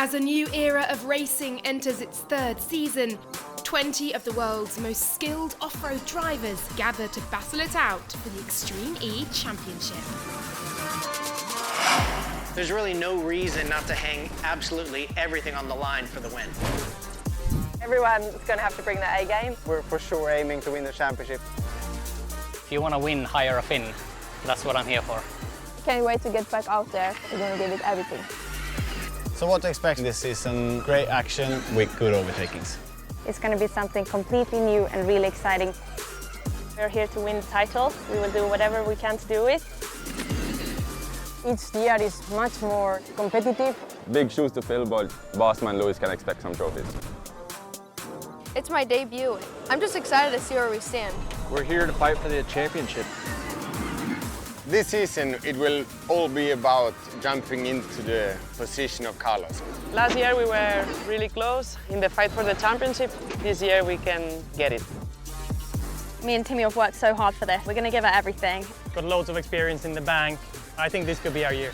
As a new era of racing enters its third season, 20 of the world's most skilled off-road drivers gather to battle it out for the Extreme E Championship. There's really no reason not to hang absolutely everything on the line for the win. Everyone's going to have to bring their A game. We're for sure aiming to win the championship. If you want to win, hire a Finn. That's what I'm here for. Can't wait to get back out there. We're going to give it everything. So what to expect this season? Great action with good overtakings. It's going to be something completely new and really exciting. We're here to win the title. We will do whatever we can to do it. Each year is much more competitive. Big shoes to fill, but Bossman Lewis can expect some trophies. It's my debut. I'm just excited to see where we stand. We're here to fight for the championship. This season, it will all be about jumping into the position of Carlos. Last year we were really close in the fight for the championship. This year we can get it. Me and Timmy have worked so hard for this. We're going to give it everything. Got loads of experience in the bank. I think this could be our year.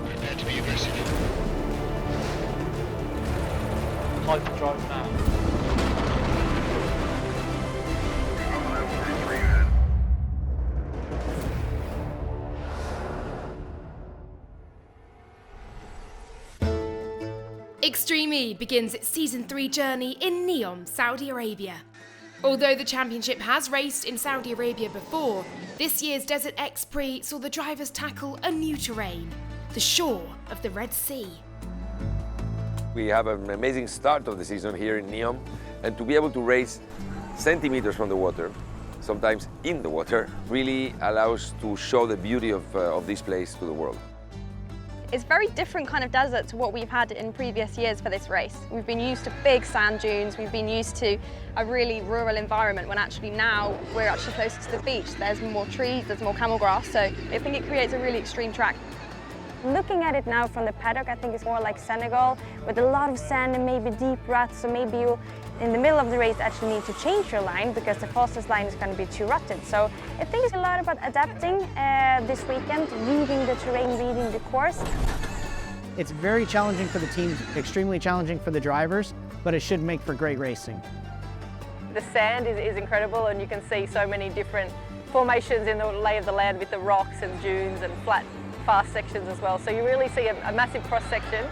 Prepare to be aggressive. Hyperdrive now. Extreme E begins its Season 3 journey in Neom, Saudi Arabia. Although the championship has raced in Saudi Arabia before, this year's Desert X Prix saw the drivers tackle a new terrain, the shore of the Red Sea. We have an amazing start of the season here in Neom, and to be able to race centimeters from the water, sometimes in the water, really allows to show the beauty of this place to the world. It's a very different kind of desert to what we've had in previous years for this race. We've been used to big sand dunes, we've been used to a really rural environment, when actually now we're actually closer to the beach. There's more trees, there's more camel grass, so I think it creates a really extreme track. Looking at it now from the paddock, I think it's more like Senegal, with a lot of sand and maybe deep ruts, so maybe you, in the middle of the race, actually need to change your line because the fastest line is going to be too rutted. So I think it's a lot about adapting this weekend, reading the terrain, reading the course. It's very challenging for the teams, extremely challenging for the drivers, but it should make for great racing. The sand is incredible, and you can see so many different formations in the lay of the land with the rocks and dunes and flat, fast sections as well. So you really see a massive cross section,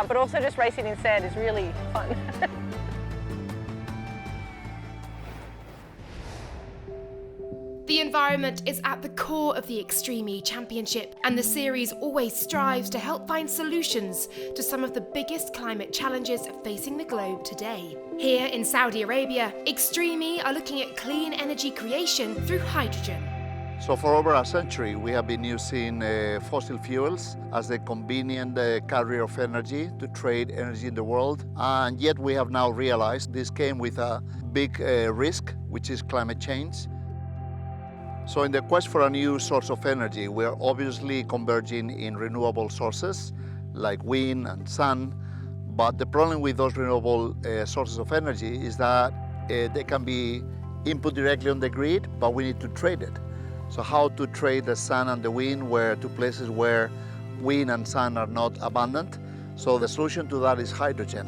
but also just racing in sand is really fun. The environment is at the core of the Extreme E Championship, and the series always strives to help find solutions to some of the biggest climate challenges facing the globe today. Here in Saudi Arabia, Extreme E are looking at clean energy creation through hydrogen. So for over a century, we have been using fossil fuels as the convenient carrier of energy to trade energy in the world. And yet we have now realized this came with a big risk, which is climate change. So in the quest for a new source of energy, we are obviously converging in renewable sources like wind and sun. But the problem with those renewable sources of energy is that they can be input directly on the grid, but we need to trade it. So how to trade the sun and the wind to places where wind and sun are not abundant? So the solution to that is hydrogen.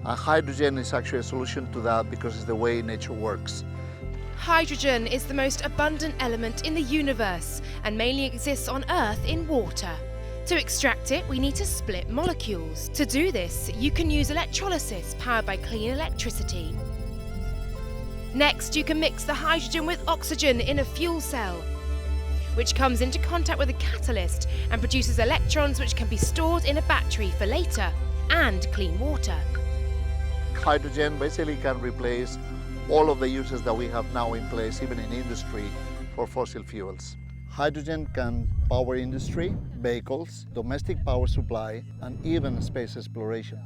And hydrogen is actually a solution to that because it's the way nature works. Hydrogen is the most abundant element in the universe and mainly exists on Earth in water. To extract it, we need to split molecules. To do this, you can use electrolysis powered by clean electricity. Next, you can mix the hydrogen with oxygen in a fuel cell, which comes into contact with a catalyst and produces electrons which can be stored in a battery for later, and clean water. Hydrogen basically can replace all of the uses that we have now in place, even in industry, for fossil fuels. Hydrogen can power industry, vehicles, domestic power supply, and even space exploration.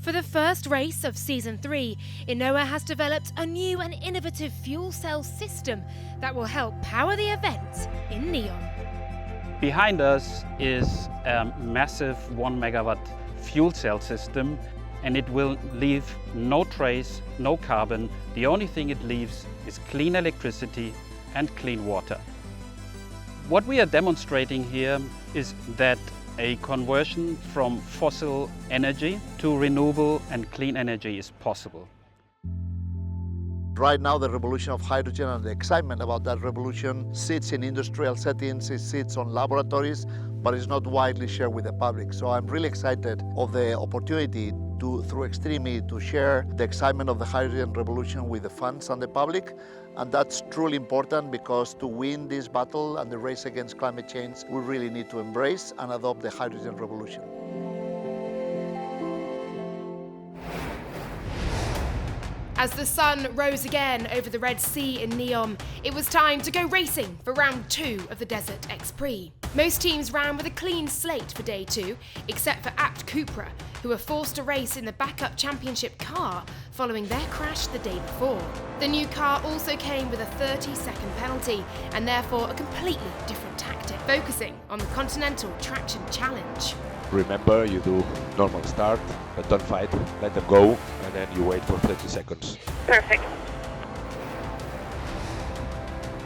For the first race of Season 3, Inoa has developed a new and innovative fuel cell system that will help power the event in Neom. Behind us is a massive 1 megawatt fuel cell system, and it will leave no trace, no carbon. The only thing it leaves is clean electricity and clean water. What we are demonstrating here is that a conversion from fossil energy to renewable and clean energy is possible. Right now, the revolution of hydrogen and the excitement about that revolution sits in industrial settings, it sits on laboratories, but it's not widely shared with the public. So I'm really excited of the opportunity through Extreme to share the excitement of the hydrogen revolution with the fans and the public. And that's truly important because to win this battle and the race against climate change, we really need to embrace and adopt the hydrogen revolution. As the sun rose again over the Red Sea in Neom, it was time to go racing for round 2 of the Desert X Prix. Most teams ran with a clean slate for day 2, except for Apt Cupra, who were forced to race in the backup championship car following their crash the day before. The new car also came with a 30-second penalty and therefore a completely different tactic, focusing on the Continental Traction Challenge. Remember, you do normal start, but don't fight, let them go, and then you wait for 30 seconds. Perfect.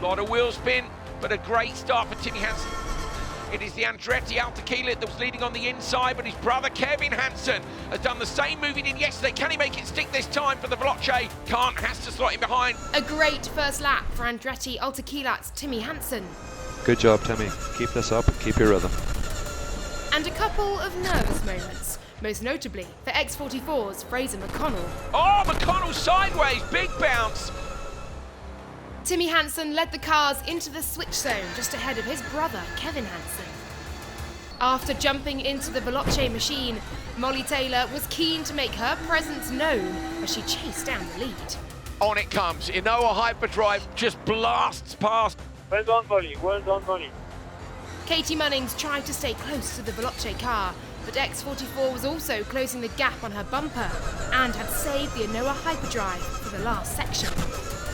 Lot of wheel spin, but a great start for Timmy Hansen. It is the Andretti Altaquila that was leading on the inside, but his brother Kevin Hansen has done the same move he did yesterday. Can he make it stick this time for the Veloce? Can't, has to slot him behind. A great first lap for Andretti Altaquila's Timmy Hansen. Good job, Timmy. Keep this up and keep your rhythm. And a couple of nervous moments, most notably for X04's Fraser McConnell. Oh, McConnell sideways, big bounce. Timmy Hansen led the cars into the switch zone just ahead of his brother, Kevin Hansen. After jumping into the Veloce machine, Molly Taylor was keen to make her presence known as she chased down the lead. On it comes, Inoa Hyperdrive just blasts past. Well done, Molly, well done, Molly. Katie Munnings tried to stay close to the Veloce car, but X04 was also closing the gap on her bumper and had saved the Inoa Hyperdrive for the last section.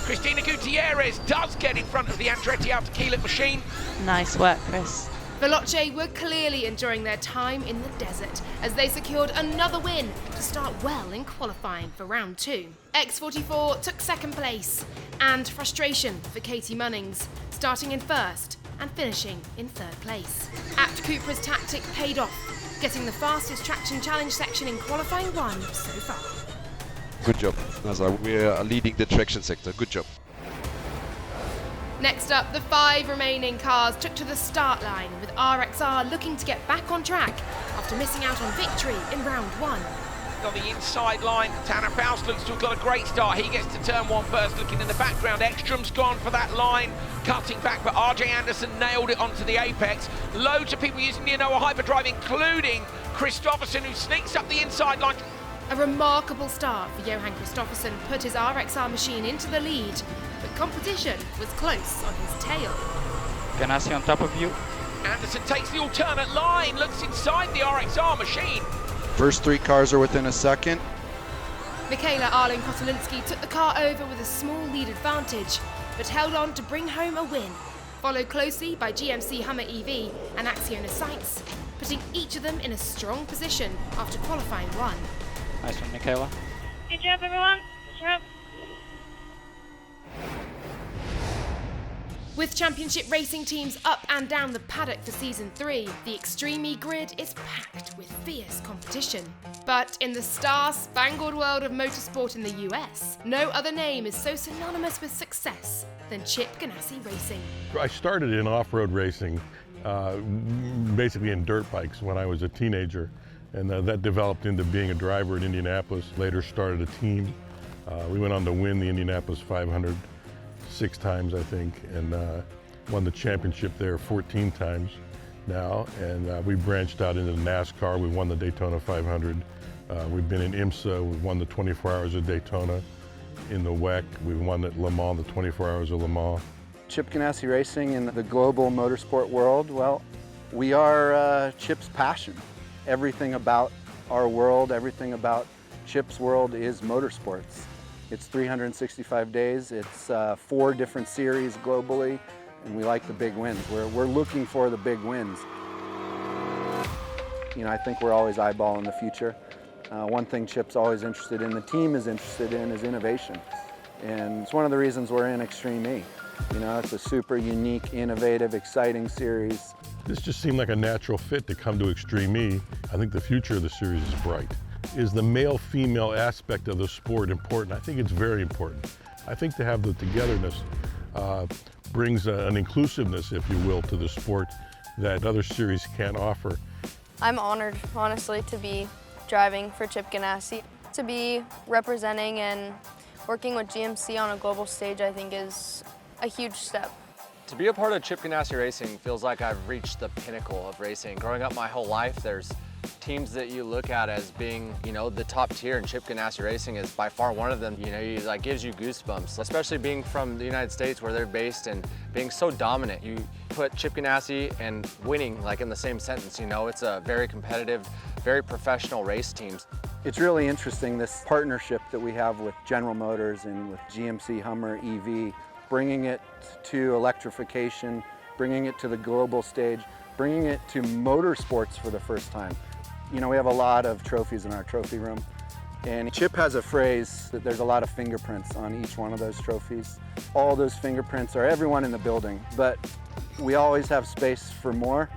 Cristina Gutierrez does get in front of the Andretti Altaquila machine. Nice work, Chris. Veloce were clearly enjoying their time in the desert as they secured another win to start well in qualifying for round 2. X44 took second place, and frustration for Katie Munnings, starting in first and finishing in third place. Apt Cupra's tactic paid off, getting the fastest traction challenge section in qualifying 1 so far. Good job, Nazar. We are leading the traction sector. Good job. Next up, the 5 remaining cars took to the start line, with RXR looking to get back on track after missing out on victory in round 1. On the inside line, Tanner Faust looks to have got a great start. He gets to turn 1 first, looking in the background. Ekstrom's gone for that line, cutting back, but RJ Anderson nailed it onto the apex. Loads of people using the Inoa Hyperdrive, including Christopherson, who sneaks up the inside line. A remarkable start for Johan Christopherson put his RXR machine into the lead, but competition was close on his tail. Ganassi on top of you. Anderson takes the alternate line, looks inside the RXR machine. First 3 cars are within a second. Michaela Arlen-Kotolinsky took the car over with a small lead advantage, but held on to bring home a win, followed closely by GMC Hummer EV and Axiona Sights, putting each of them in a strong position after qualifying 1. Nice one, Michaela. Good job, everyone. Good job. With championship racing teams up and down the paddock for Season 3, the Extreme grid is packed with fierce competition. But in the star-spangled world of motorsport in the US, no other name is so synonymous with success than Chip Ganassi Racing. I started in off-road racing, basically in dirt bikes when I was a teenager, and that developed into being a driver in Indianapolis. Later started a team. We went on to win the Indianapolis 500 6 times, I think, and won the championship there 14 times now. And we branched out into NASCAR. We won the Daytona 500. We've been in IMSA. We've won the 24 Hours of Daytona. In the WEC, we've won at Le Mans, the 24 Hours of Le Mans. Chip Ganassi Racing in the global motorsport world, well, we are Chip's passion. Everything about our world, everything about Chip's world is motorsports. It's 365 days, it's 4 different series globally, and we like the big wins. We're looking for the big wins. You know, I think we're always eyeballing the future. One thing Chip's always interested in, the team is interested in, is innovation. And it's one of the reasons we're in Extreme E. You know, it's a super unique, innovative, exciting series. This just seemed like a natural fit to come to Extreme E. I think the future of the series is bright. Is the male-female aspect of the sport important? I think it's very important. I think to have the togetherness brings an inclusiveness, if you will, to the sport that other series can't offer. I'm honored, honestly, to be driving for Chip Ganassi. To be representing and working with GMC on a global stage, I think, is a huge step. To be a part of Chip Ganassi Racing feels like I've reached the pinnacle of racing. Growing up my whole life, there's teams that you look at as being, you know, the top tier, and Chip Ganassi Racing is by far one of them. You know, like gives you goosebumps, especially being from the United States where they're based and being so dominant. You put Chip Ganassi and winning like in the same sentence, you know, it's a very competitive, very professional race teams. It's really interesting, this partnership that we have with General Motors and with GMC Hummer EV, bringing it to electrification, bringing it to the global stage, bringing it to motorsports for the first time. You know, we have a lot of trophies in our trophy room, and Chip has a phrase that there's a lot of fingerprints on each one of those trophies. All those fingerprints are everyone in the building, but we always have space for more,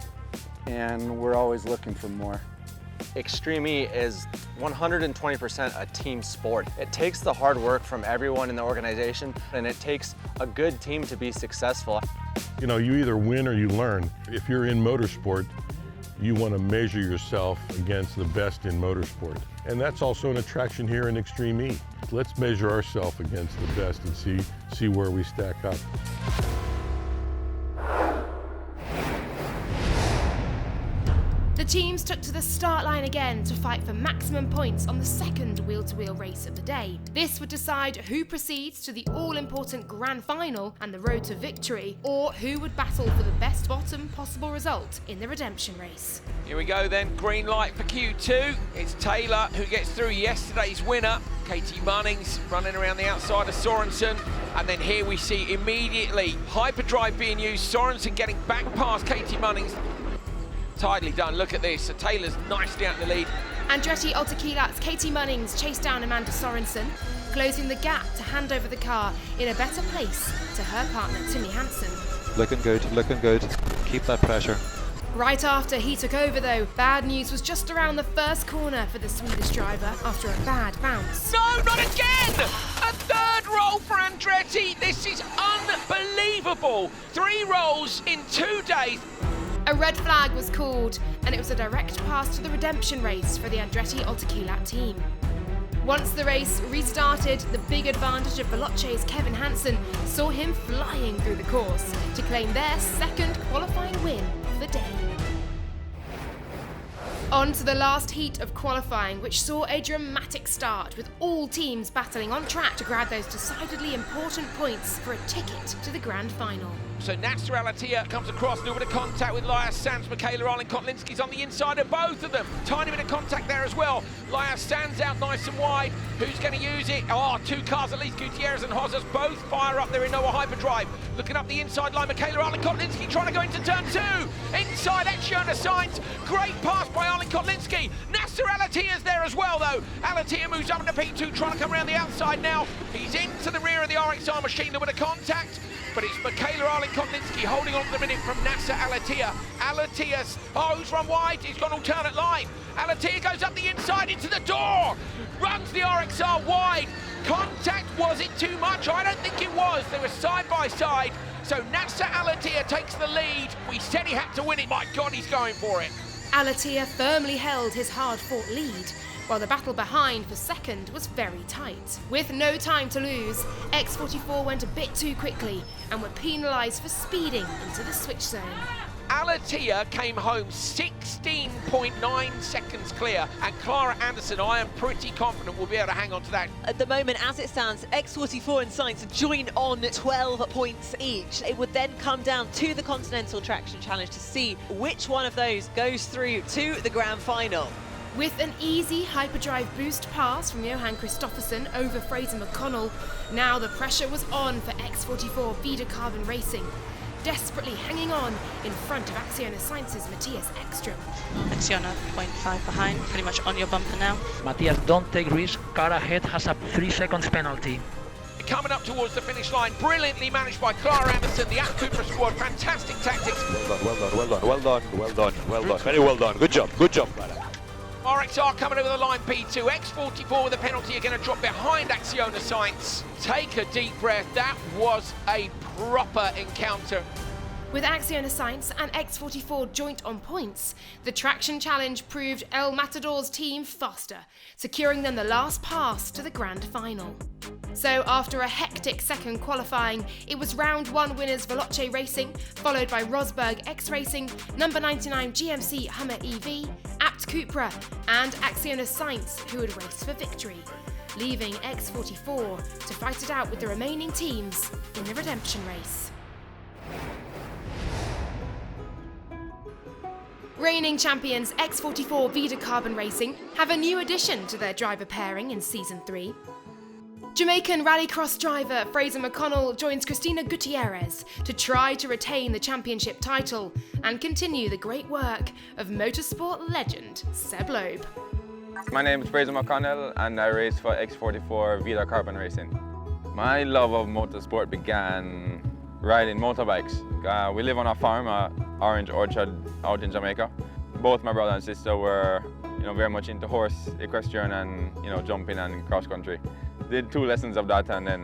and we're always looking for more. Extreme E is 120% a team sport. It takes the hard work from everyone in the organization, and it takes a good team to be successful. You know, you either win or you learn. If you're in motorsport, you want to measure yourself against the best in motorsport. And that's also an attraction here in Extreme E. Let's measure ourselves against the best and see where we stack up. The teams took to the start line again to fight for maximum points on the second wheel-to-wheel race of the day. This would decide who proceeds to the all-important grand final and the road to victory, or who would battle for the best bottom possible result in the redemption race. Here we go then, green light for Q2. It's Taylor who gets through yesterday's winner. Katie Munnings running around the outside of Sorensen. And then here we see immediately hyperdrive being used, Sorensen getting back past Katie Munnings. Tidily done, look at this. So Taylor's nicely out in the lead. Andretti Autokilat's Katie Munnings chased down Amanda Sorensen, closing the gap to hand over the car in a better place to her partner Timmy Hansen. Looking good, looking good. Keep that pressure. Right after he took over though, bad news was just around the first corner for the Swedish driver after a bad bounce. No, not again! A third roll for Andretti. This is unbelievable. 3 rolls in 2 days. A red flag was called, and it was a direct pass to the redemption race for the Andretti Autokilat team. Once the race restarted, the big advantage of Veloce's Kevin Hansen saw him flying through the course to claim their second qualifying win of the day. On to the last heat of qualifying, which saw a dramatic start with all teams battling on track to grab those decidedly important points for a ticket to the grand final. So Nasser Al-Attiyah comes across, a little bit of contact with Lias Sands. Michaela Arlen-Kotlinski's on the inside of both of them. Tiny bit of contact there as well. Lias Sands out nice and wide. Who's going to use it? Oh, 2 cars at least. Gutierrez and Hozas both fire up there in Noah Hyperdrive. Looking up the inside line, Michaela Arlen-Kotlinski trying to go into turn 2. Inside, Etchiona Sainz. Great pass by Arlen-Kotlinski. Nasser Al-Attiyah's there as well, though. Al-Attiyah moves up into P2, trying to come around the outside now. He's into the rear of the RXR machine. A little bit of contact. But it's Michaela Arlen-Kotlinski holding on to the minute from Nasser Al-Attiyah. Al-Attiyah's, who's run wide? He's got alternate line. Al-Attiyah goes up the inside into the door. Runs the RXR wide. Contact, was it too much? I don't think it was. They were side by side. So Nasser Al-Attiyah takes the lead. We said he had to win it. My God, he's going for it. Al-Attiyah firmly held his hard-fought lead, while the battle behind for second was very tight. With no time to lose, X04 went a bit too quickly and were penalised for speeding into the switch zone. Al-Attiyah came home 16.9 seconds clear, and Clara Anderson, I am pretty confident, will be able to hang on to that. At the moment, as it stands, X44 and Sainz join on 12 points each. It would then come down to the Continental Traction Challenge to see which one of those goes through to the grand final. With an easy hyperdrive boost pass from Johan Kristoffersson over Fraser McConnell, now the pressure was on for X44 Vida Carbon Racing, desperately hanging on in front of Acciona Science's Matthias Ekström. Acciona 0.5 behind, pretty much on your bumper now. Matthias, don't take risks. Car ahead has a 3 seconds penalty. Coming up towards the finish line, brilliantly managed by Clara Anderson, the App Cooper squad, fantastic tactics. Well done. Very well done. Good job, Clara. RXR coming over the line, P2. X44 with a penalty are going to drop behind Acciona Science. Take a deep breath. That was a proper encounter. With Acciona Science and X44 joint on points, the traction challenge proved El Matador's team faster, securing them the last pass to the grand final. So after a hectic second qualifying, it was round 1 winners Veloce Racing, followed by Rosberg X Racing, number 99 GMC Hummer EV, Apt Cupra and Acciona Science who would race for victory, leaving X44 to fight it out with the remaining teams in the redemption race. Reigning champions X44 Vida Carbon Racing have a new addition to their driver pairing in Season 3. Jamaican rallycross driver Fraser McConnell joins Cristina Gutierrez to try to retain the championship title and continue the great work of motorsport legend Seb Loeb. My name is Fraser McConnell and I race for X44 Vida Carbon Racing. My love of motorsport began riding motorbikes. We live on a farm, Orange Orchard, out in Jamaica. Both my brother and sister were, very much into horse equestrian and, jumping and cross country. Did 2 lessons of that and then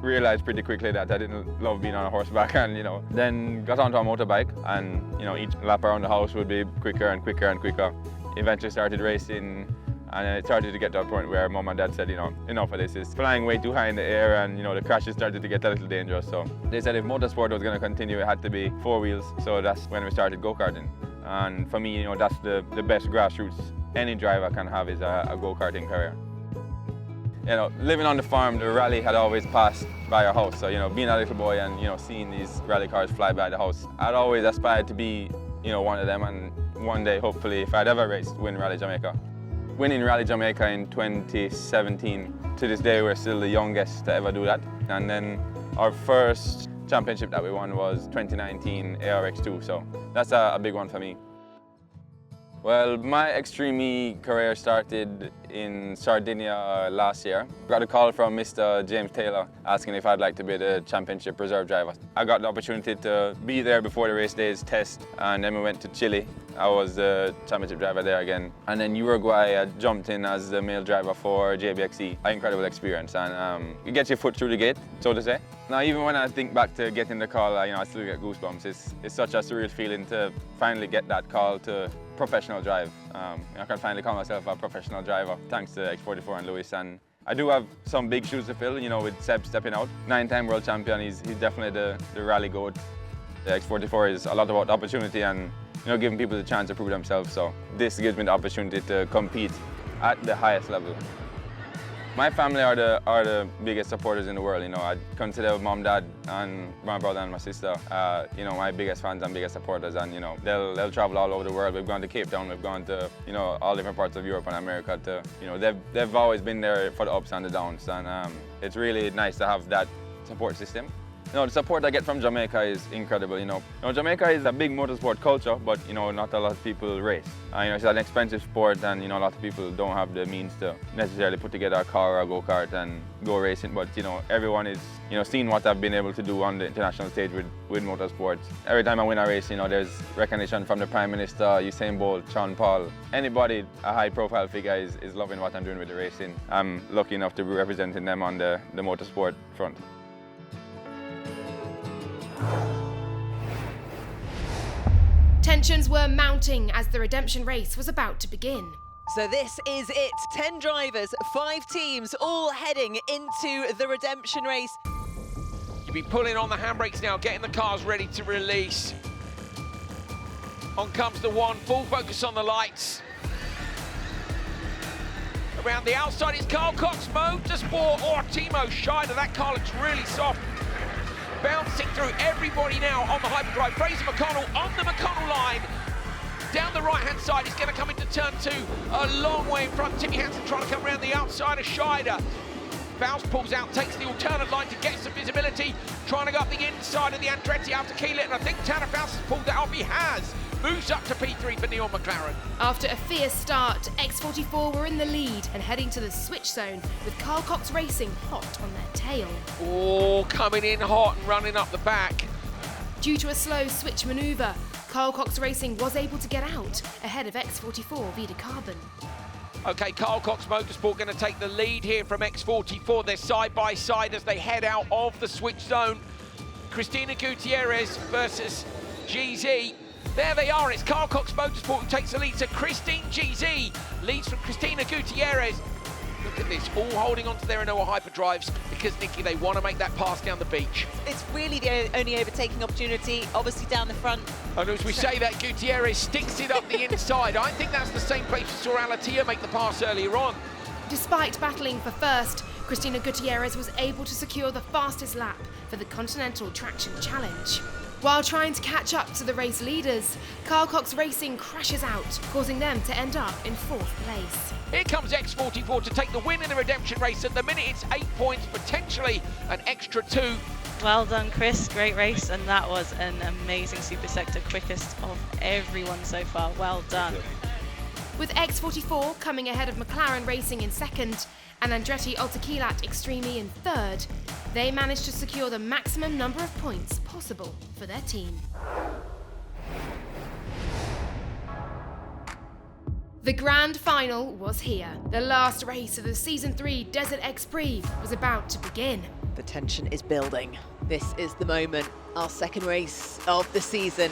realized pretty quickly that I didn't love being on a horseback and, then got onto a motorbike and, each lap around the house would be quicker and quicker and quicker. Eventually started racing and it started to get to a point where Mom and Dad said, enough of this, it's flying way too high in the air and, the crashes started to get a little dangerous. So they said if motorsport was going to continue, it had to be 4 wheels. So that's when we started go-karting. And for me, that's the best grassroots any driver can have is a go-karting career. Living on the farm, the rally had always passed by our house. So, being a little boy and, seeing these rally cars fly by the house, I'd always aspired to be, one of them. And one day, hopefully, if I'd ever raced, win Rally Jamaica. Winning Rally Jamaica in 2017, to this day, we're still the youngest to ever do that. And then our first championship that we won was 2019 ARX2. So that's a big one for me. Well, my Extreme E career started in Sardinia last year. Got a call from Mr. James Taylor asking if I'd like to be the championship reserve driver. I got the opportunity to be there before the race days test, and then we went to Chile. I was the championship driver there again. And then Uruguay, I jumped in as the male driver for JBXE. An incredible experience, and you get your foot through the gate, so to say. Now, even when I think back to getting the call, I still get goosebumps. It's such a surreal feeling to finally get that call to professional drive. I can finally call myself a professional driver, thanks to X44 and Lewis. And I do have some big shoes to fill, with Seb stepping out. 9-time world champion, he's definitely the rally goat. The X44 is a lot about opportunity and giving people the chance to prove themselves. So this gives me the opportunity to compete at the highest level. My family are the biggest supporters in the world. I consider Mom, Dad, and my brother and my sister, my biggest fans and biggest supporters. And they'll travel all over the world. We've gone to Cape Town, we've gone to all different parts of Europe and America. They've always been there for the ups and the downs, and it's really nice to have that support system. The support I get from Jamaica is incredible. Jamaica is a big motorsport culture, but not a lot of people race. It's an expensive sport, and a lot of people don't have the means to necessarily put together a car or a go-kart and go racing. But everyone is seeing what I've been able to do on the international stage with motorsports. Every time I win a race, there's recognition from the Prime Minister, Usain Bolt, Sean Paul. Anybody, a high-profile figure, is loving what I'm doing with the racing. I'm lucky enough to be representing them on the motorsport front. Tensions were mounting as the redemption race was about to begin. So this is it. 10 drivers, 5 teams, all heading into the redemption race. You'll be pulling on the handbrakes now, getting the cars ready to release. On comes the one, full focus on the lights. Around the outside is Carl Cox Motorsport. Oh, Timo Scheider, that car looks really soft. Bouncing through everybody now on the hyperdrive. Fraser McConnell on the McConnell line. Down the right-hand side, he's going to come into turn 2 a long way in front. Timmy Hansen trying to come around the outside of Scheider. Faust pulls out, takes the alternate line to get some visibility, trying to go up the inside of the Andretti out to keel it, and I think Tanner Faust has pulled that off. He has. Moves up to P3 for Neil McLaren. After a fierce start, X44 were in the lead and heading to the switch zone with Carl Cox Racing hot on their tail. Oh, coming in hot and running up the back. Due to a slow switch manoeuvre, Carl Cox Racing was able to get out ahead of X44 Vida Carbon. Okay, Carl Cox Motorsport going to take the lead here from X44. They're side by side as they head out of the switch zone. Cristina Gutierrez versus GZ. There they are, it's Carl Cox Motorsport who takes the lead. So Christine GZ leads from Cristina Gutierrez. Look at this, all holding onto their Renault hyperdrives because, Nikki, they want to make that pass down the beach. It's really the only overtaking opportunity, obviously down the front. And as we say that, Gutierrez sticks it up the inside. I think that's the same place we saw Alatia make the pass earlier on. Despite battling for first, Cristina Gutierrez was able to secure the fastest lap for the Continental Traction Challenge. While trying to catch up to the race leaders, Carl Cox Racing crashes out, causing them to end up in 4th place. Here comes X44 to take the win in the redemption race. At the minute, it's 8 points, potentially an extra 2. Well done, Chris. Great race, and that was an amazing super sector, quickest of everyone so far. Well done. With X44 coming ahead of McLaren Racing in 2nd and Andretti Altaquilat Extreme in 3rd, they managed to secure the maximum number of points possible for their team. The grand final was here. The last race of the Season 3 Desert X Prix was about to begin. The tension is building. This is the moment, our second race of the season.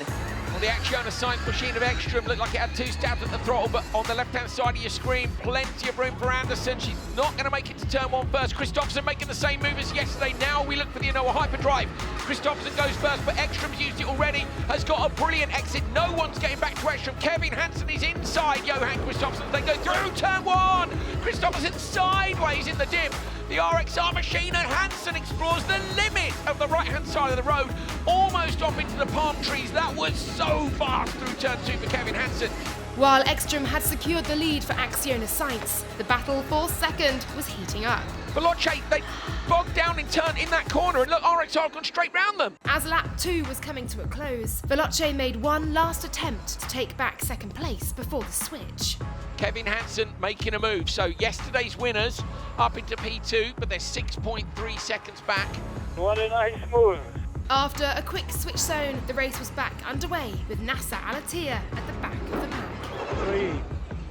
Well, the Acciona Sainz machine of Ekstrom looked like it had 2 stabs at the throttle, but on the left-hand side of your screen, plenty of room for Anderson. She's not going to make it to turn 1 first. Christopherson making the same move as yesterday. Now we look for the Anoa hyperdrive. Christopherson goes first, but Ekstrom's used it already, has got a brilliant exit. No one's getting back to Ekstrom. Kevin Hansen is inside Johan Christopherson. They go through turn 1. Christopherson sideways in the dip. The RXR machine and Hansen explores the limit of the right-hand side of the road, almost off into the palm trees. That was so fast through turn 2 for Kevin Hansen. While Ekstrom had secured the lead for Acciona Sainz, the battle for 2nd was heating up. Veloce, they bogged down in that corner, and look, RXR have gone straight round them. As lap 2 was coming to a close, Veloce made one last attempt to take back 2nd place before the switch. Kevin Hansen making a move. So yesterday's winners up into P2, but they're 6.3 seconds back. What a nice move. After a quick switch zone, the race was back underway with Nasser Alatia at the back of the pack. 3,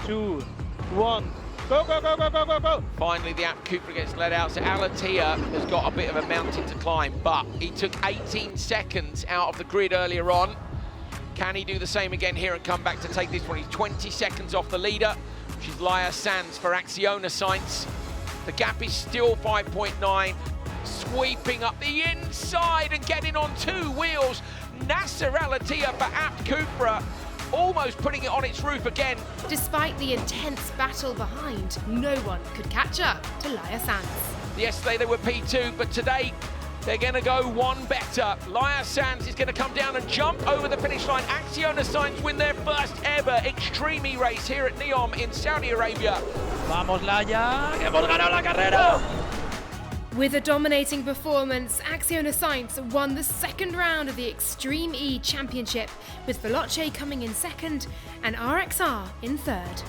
2, 1. Go, go, go, go, go, go, go. Finally, the App Cooper gets let out, so Alatia has got a bit of a mountain to climb, but he took 18 seconds out of the grid earlier on. Can he do the same again here and come back to take this one? He's 20 seconds off the leader, which is Laia Sanz for Acciona Sainz. The gap is still 5.9. Sweeping up the inside and getting on 2 wheels. Nasser Alatia for Apt Cupra, almost putting it on its roof again. Despite the intense battle behind, no one could catch up to Laia Sanz. Yesterday they were P2, but today they're going to go one better. Laia Sanz is going to come down and jump over the finish line. Acciona Sainz win their first ever Extreme race here at Neom in Saudi Arabia. Vamos, Laia, que hemos ganado la carrera! With a dominating performance, Acciona Sainz won the 2nd round of the Extreme E Championship, with Veloce coming in 2nd and RXR in 3rd.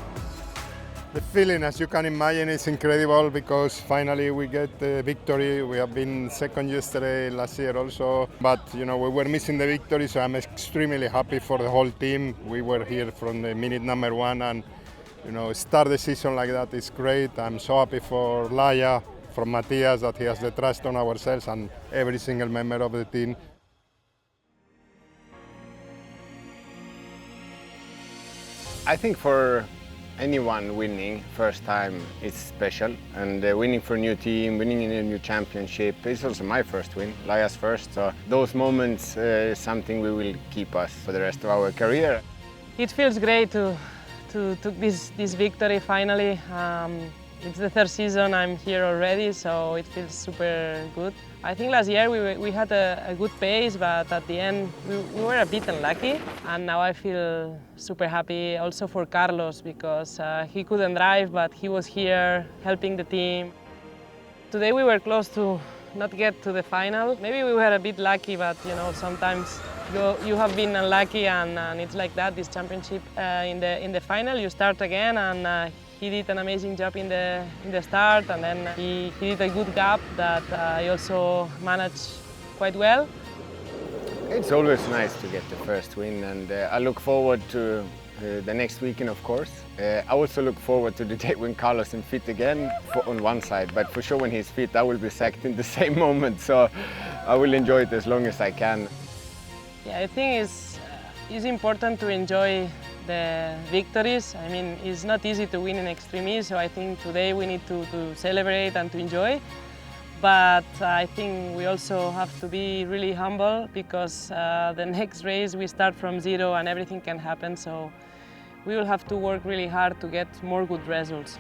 The feeling, as you can imagine, is incredible because finally we get the victory. We have been 2nd yesterday, last year also, but we were missing the victory, so I'm extremely happy for the whole team. We were here from the minute number 1, and start the season like that is great. I'm so happy for Laia, from Matthias, that he has the trust on ourselves and every single member of the team. I think for anyone winning first time is special, and winning for a new team, winning in a new championship, it's also my first win, Laia's first, so those moments is something we will keep us for the rest of our career. It feels great to took this victory finally. It's the third season I'm here already, so it feels super good. I think last year we had a good pace, but at the end we were a bit unlucky. And now I feel super happy also for Carlos, because he couldn't drive, but he was here helping the team. Today we were close to not get to the final. Maybe we were a bit lucky, but you know, sometimes you have been unlucky, and it's like that, this championship. In the final you start again, and he did an amazing job in the start, and then he did a good gap that he also managed quite well. It's always nice to get the first win, and I look forward to the next weekend, of course. I also look forward to the day when Carlos is fit again on one side, but for sure when he's fit I will be sacked in the same moment, so I will enjoy it as long as I can. Yeah, I think it's important to enjoy the victories. I mean, it's not easy to win in Extreme E, so I think today we need to celebrate and to enjoy. But I think we also have to be really humble, because the next race we start from zero and everything can happen, so we will have to work really hard to get more good results.